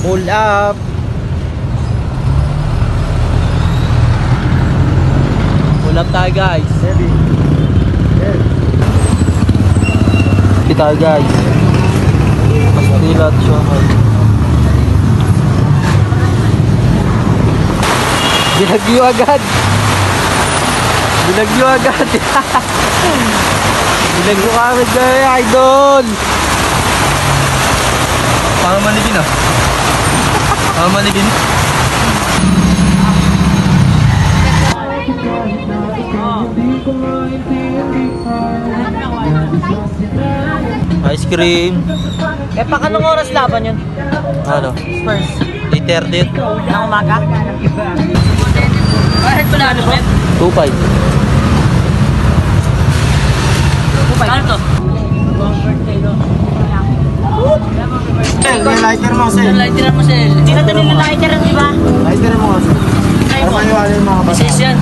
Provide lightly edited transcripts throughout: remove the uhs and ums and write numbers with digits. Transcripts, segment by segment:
Pull up. Pull up tayo guys. Heavy. Yes. Kita guys. Pastila at siomay. Binagyo agad. Binagyo agad. Binagyo kami guys, idol. Parang manigin ah. Parang manigin. Ice cream. Eh, pang anong oras laban yun? Ano? Spurs. 8:30. Ng umaga? Kahit pala ano ba? 2.5. Ano to? Sel, may lighter mo, Sel. Lighter mo, Sel. Hindi na ito nila lighter, di ba? Lighter mo, Sel. Try Para mo. maniwala yung mga bata. Isis yan.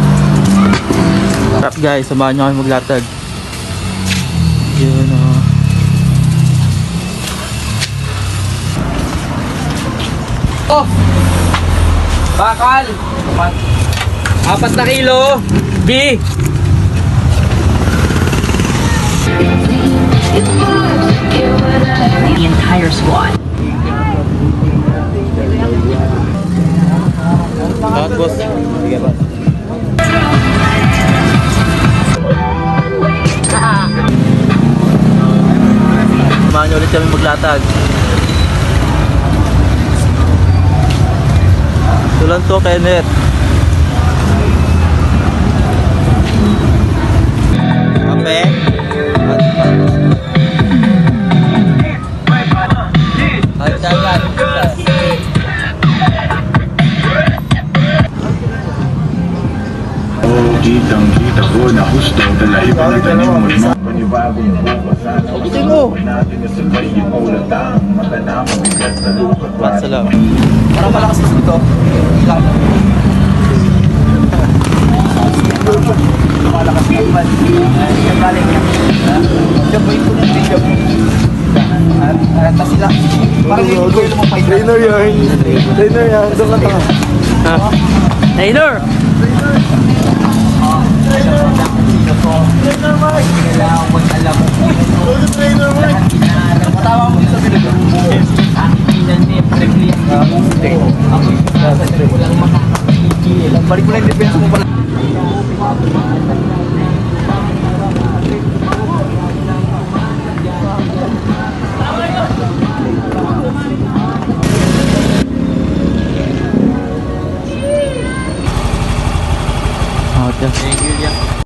Sarap guys, samahan nyo kami maglatag. Yun o. Oh! Bakal! 4 na kilo! B! The entire squad. Lahat boss. Sige boss. Samahan nyo ulit kami maglatag. Tulan to, Kenneth. Kape. At dagat. Kitang-kita ko na husto dahil panitanim mo mga panibagong bukasan. Abutin mo. Natin na sabay yung ulatang mata na mabigat sa lukat. Matsala. Parang malakas na ito. Ilan. Malakas na ito. Ang galing niya. Siya po yung video mo. At sila. Parang yung video mo pa. Trainer yan. Trainer yan. Doon lang tayo. Taylor! Matawa mo sa video. Balik mo na yung defense mo pala.